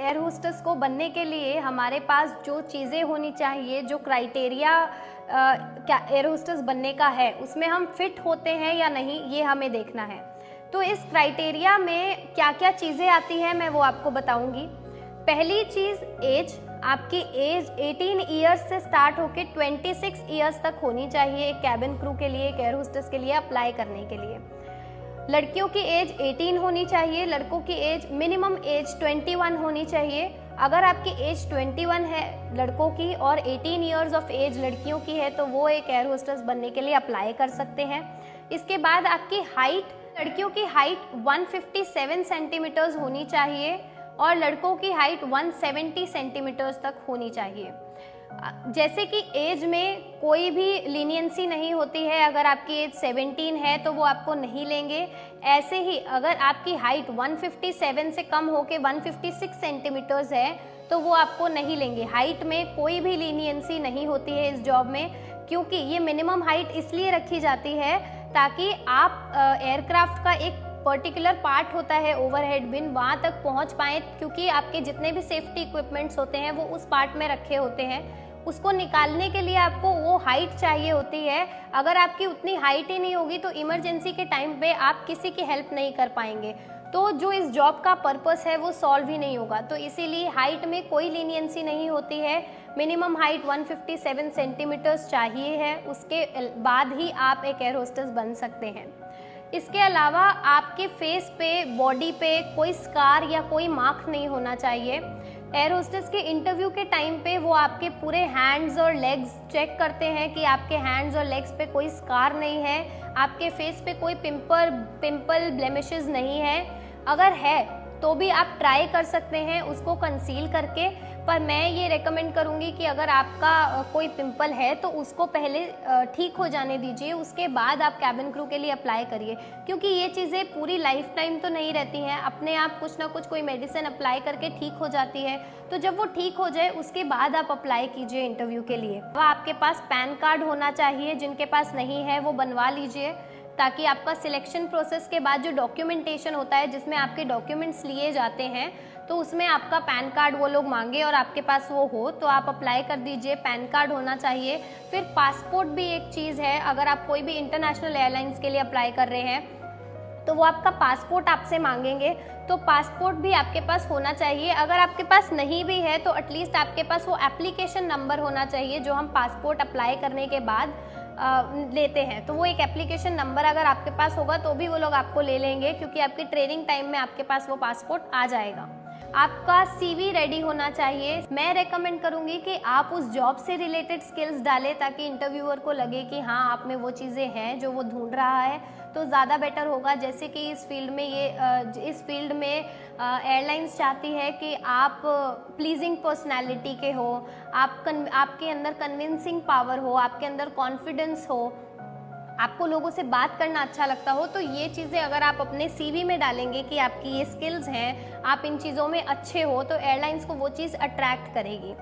Air hostess को बनने के लिए हमारे पास जो चीज़ें होनी चाहिए, जो क्राइटेरिया क्या एयर होस्टेस बनने का है, उसमें हम फिट होते हैं या नहीं, ये हमें देखना है। तो इस क्राइटेरिया में क्या क्या चीज़ें आती हैं मैं वो आपको बताऊंगी। पहली चीज़ एज, आपकी एज 18 ईयर्स से स्टार्ट होकर 26 ईयर्स तक होनी चाहिए एक कैबिन क्रू के लिए, एक एयर होस्टेस के लिए अप्लाई करने के लिए। लड़कियों की एज 18 होनी चाहिए, लड़कों की एज मिनिमम एज 21 होनी चाहिए। अगर आपकी एज 21 है लड़कों की और 18 ईयर्स ऑफ एज लड़कियों की है तो वो एक एयर होस्टेस बनने के लिए अप्लाई कर सकते हैं। इसके बाद आपकी हाइट, लड़कियों की हाइट 157 सेंटीमीटर्स होनी चाहिए और लड़कों की हाइट 170 सेंटीमीटर्स तक होनी चाहिए। जैसे कि एज में कोई भी लीनियंसी नहीं होती है, अगर आपकी एज 17 है तो वो आपको नहीं लेंगे। ऐसे ही अगर आपकी हाइट 157 से कम होके 156 सेंटीमीटर्स है तो वो आपको नहीं लेंगे। हाइट में कोई भी लीनियंसी नहीं होती है इस जॉब में, क्योंकि ये मिनिमम हाइट इसलिए रखी जाती है ताकि आप एयरक्राफ्ट का एक पर्टिकुलर पार्ट होता है ओवरहेड बिन, वहाँ तक पहुँच पाएँ, क्योंकि आपके जितने भी सेफ्टी इक्विपमेंट्स होते हैं वो उस पार्ट में रखे होते हैं। उसको निकालने के लिए आपको वो हाइट चाहिए होती है। अगर आपकी उतनी हाइट ही नहीं होगी तो इमरजेंसी के टाइम पे आप किसी की हेल्प नहीं कर पाएंगे, तो जो इस जॉब का पर्पस है वो सॉल्व ही नहीं होगा। तो इसीलिए हाइट में कोई लीनियंसी नहीं होती है। मिनिमम हाइट 157 सेंटीमीटर्स चाहिए है, उसके बाद ही आप एक एयर होस्टेस बन सकते हैं। इसके अलावा आपके फेस पे, बॉडी पे कोई स्कार या कोई मार्क नहीं होना चाहिए। एयर होस्टेस के इंटरव्यू के टाइम पे वो आपके पूरे हैंड्स और लेग्स चेक करते हैं कि आपके हैंड्स और लेग्स पे कोई स्कार नहीं है, आपके फेस पे कोई पिंपल ब्लेमिशेस नहीं है। अगर है तो भी आप ट्राई कर सकते हैं उसको कंसील करके, पर मैं ये रेकमेंड करूँगी कि अगर आपका कोई पिंपल है तो उसको पहले ठीक हो जाने दीजिए, उसके बाद आप कैबिन क्रू के लिए अप्लाई करिए, क्योंकि ये चीज़ें पूरी लाइफ टाइम तो नहीं रहती हैं। अपने आप कुछ ना कुछ कोई मेडिसिन अप्लाई करके ठीक हो जाती है, तो जब वो ठीक हो जाए उसके बाद आप अप्लाई कीजिए इंटरव्यू के लिए। वह आपके पास पैन कार्ड होना चाहिए, जिनके पास नहीं है वो बनवा लीजिए, ताकि आपका सिलेक्शन प्रोसेस के बाद जो डॉक्यूमेंटेशन होता है जिसमें आपके डॉक्यूमेंट्स लिए जाते हैं तो उसमें आपका पैन कार्ड वो लोग मांगे और आपके पास वो हो तो आप अप्लाई कर दीजिए। पैन कार्ड होना चाहिए। फिर पासपोर्ट भी एक चीज़ है, अगर आप कोई भी इंटरनेशनल एयरलाइंस के लिए अप्लाई कर रहे हैं तो वो आपका पासपोर्ट आपसे मांगेंगे, तो पासपोर्ट भी आपके पास होना चाहिए। अगर आपके पास नहीं भी है तो एटलीस्ट आपके पास वो एप्लीकेशन नंबर होना चाहिए जो हम पासपोर्ट अप्लाई करने के बाद लेते हैं। तो वो एक एप्लीकेशन नंबर अगर आपके पास होगा तो भी वो लोग आपको ले लेंगे, क्योंकि आपकी ट्रेनिंग टाइम में आपके पास वो पासपोर्ट आ जाएगा। आपका सीवी रेडी होना चाहिए। मैं रेकमेंड करूंगी कि आप उस जॉब से रिलेटेड स्किल्स डालें ताकि इंटरव्यूअर को लगे कि हाँ आप में वो चीज़ें हैं जो वो ढूंढ रहा है, तो ज़्यादा बेटर होगा। जैसे कि इस फील्ड में एयरलाइंस चाहती है कि आप प्लीजिंग पर्सनैलिटी के हो, आपके अंदर कन्विंसिंग पावर हो, आपके अंदर कॉन्फिडेंस हो, आपको लोगों से बात करना अच्छा लगता हो। तो ये चीज़ें अगर आप अपने सीवी में डालेंगे कि आपकी ये स्किल्स हैं, आप इन चीज़ों में अच्छे हो, तो एयरलाइंस को वो चीज़ अट्रैक्ट करेगी।